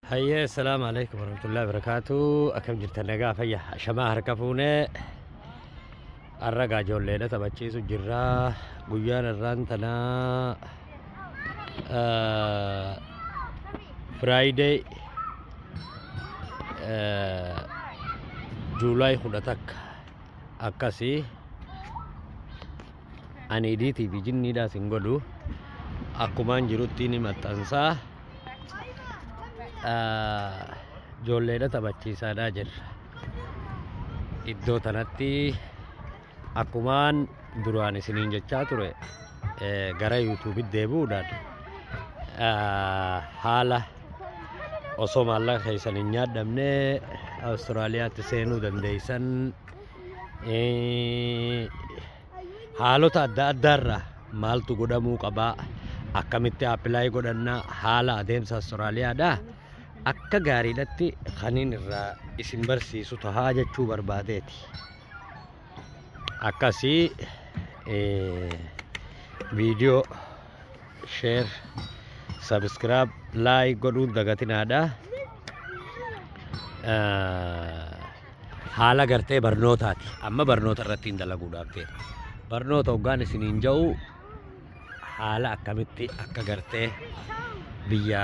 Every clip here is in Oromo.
هيا السلام عليكم ورحمة الله وبركاته. أكم جرت النجاة فيا شماهر ركفوني الرجع جولينا تبتشي سجرا قيان الرانتنا فرايداي جولاي خدتك أكاسي أني دي تي في جني دا سنقولو أكمان جروتيني متنسا جولينا taphachiisaa jira. Iddoo tanatti akkumaan duraan isiniin jechaa ture gara YouTube deebi'uudhaan haala osoo maallaqa keessan hin nyaadhamne Awustiraaliyaatti seenuu dandeessan haalota adda addaarraa maaltu godhamuu qabaa, akkamitti appilaayi godhannaa, haala adeemsa Awustiraaliyaadhaa akka gaariidhatti kaniin irraa isin barsiisu tahaa jechuu barbaadeeti. Akkasii viidiyoo sheer sabskiraayib laayik godhuun dagatinaadha. Haala gartee barnootaati. Amma barnoota irratti hin dalaguudhaaf ta'e. Barnoota hoggaan isiniin ja'u haala akkamitti akka gartee biyya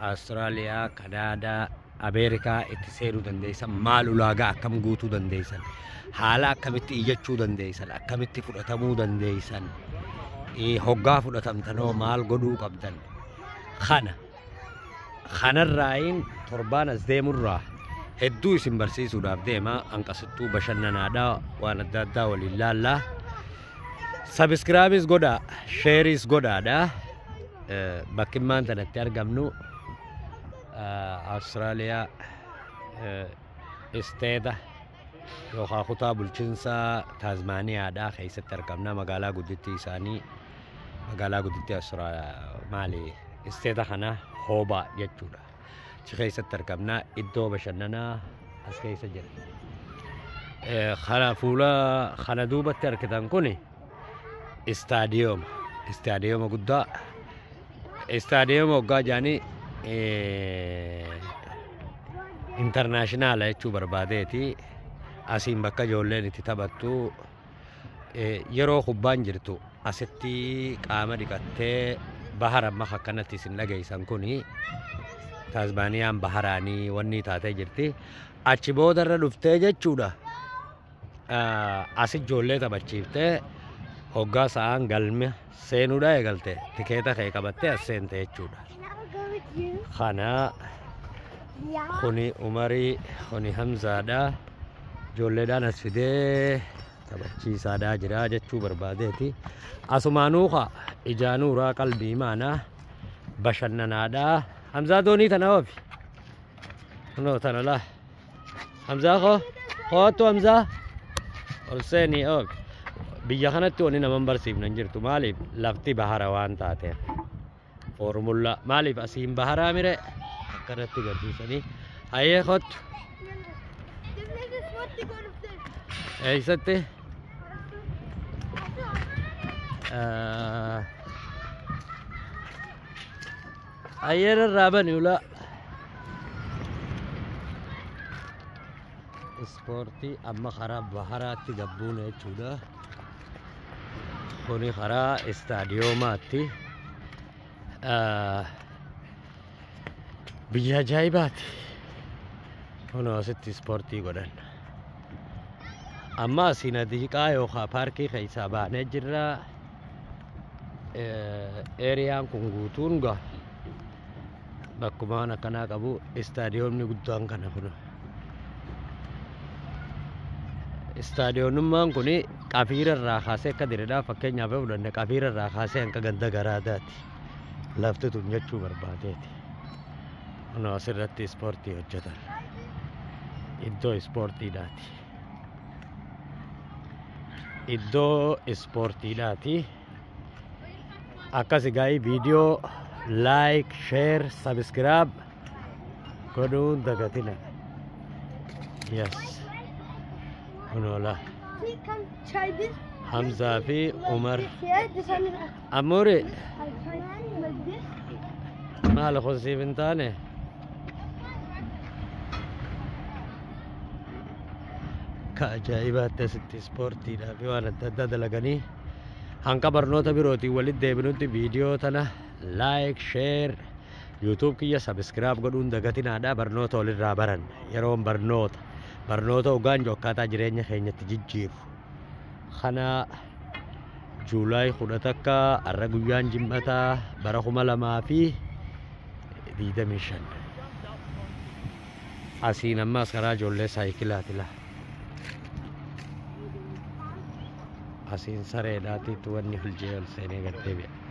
Awustiraaliyaa, Kanaadaa, Ameerikaa itti seenuu dandeessan, maal ulaagaa akkam guutuu dandeessan, haala akkamitti iyyachuu dandeessan, akkamitti fudhatamuu dandeessan, hoggaa fudhatamtanoo maal godhuu qabdan, kanarraayin torbaan as deemurraa hedduu isin barsiisuudhaaf deema. Hanqasittuu bashannanaadhaa waan adda addaa waliin laallaa. Sabskiraayibis godhaa, sheeris godhaadha. Bakkimaan tanatti argamnu Awustiraaliyaa isteeta yookaan kutaa bulchiinsa Taazmaaniyaadhaa keessatti argamna. Magaalaa guddittii isaanii magaalaa guddittii Awustiraaliyaa maali isteeta kana Hoobaa jechuudha. Achi keessatti argamna. Iddoo bashannanaa as keessa jira. Kana fuula kana duubatti argitan kuni istaadiyooma guddaa. Istaadiyooma hoggaa jaanii intarnaashinaala jechuu barbaadeeti. Asiin bakka ijoolleen itti taphattu yeroo kubbaan jirtu asitti qaama dhiqattee bahara amma akkanatti isin dhageessan kuni Taazmaaniyaan baharaanii wanni taatee jirti. Achi boodarra dhuftee jechuudha as ijoollee taphachiiftee hoggaa sa'aan galme seenuudha eegalte tikeeta kee qabattee as seente jechuudha. Kana kuni Umarii, kuni Hamzaadha. Ijoolleedhaan as fidee taphachiisaadhaa jira jechuu barbaadeeti. Asumaanuuqa ijaanuuraa qalbii maanaa bashannanaadhaa. Hamzaa doonii tana oofi. Kunoo tana laa. Hamzaa kootu Hamzaa ol seenii oofi. Biyya kanatti wanni nama barsiifnan jirtu maaliif lafti bahara waan taateef foormullaa maaliif asiin baharaa mire akkanatti garsiisanii hayyee kottu eeysatti hayyee irraa bani ulaa ispoortii amma karaa baharaatti gabbuuna jechuudha. Kuni karaa istaadiyoomaatti biyya ajaa'ibaati. Kunoo asitti ispoortii godhan. Amma asiin adiiqaa yookaan paarkii keessaa baanee jirra. Eeriyaan kun guutuun bakkumaan akkanaa qabu istaadiyoomni guddaan kana kun. Istaadiyoonummaan kun qafiira irraa kaasee akka diridhaa fakkeenyaaf fudhanne qafiira irraa kaasee hanqa ganda garaadaati. Lafti tun jechuu barbaadeeti. Kunoo asirratti ispoortii hojjetan. Iddoo ispoortiidhaati. Iddoo ispoortiidhaati. Akkas gaa'ii viidiyoo laayik, sheer, sabskiraayib godhuun dagatina. Yes. Kunoola. Hamzaa fi Umar. Amuri. Maal khosiif hin taane bakka ajaa'ibaatti asitti ispoortiidhaa fi waan adda addaa dalaganii hanga barnoota birootiin walitti deebinutti viidiyoo tana laayik sheer yuutuub kiyya sabiskiraab godhuun dagatinaadha. Barnoota walirraa baran yeroon barnoota ogaan jokkaataa jireenya keenyatti jijjiiru kana Juulaay 11 arra guyyaan jimmataa bara 2025 asiin ammaas karaa ijoollee saayikilaati la asiin sareedhaatiitu wanni filjee ol seenee gad deebi'a.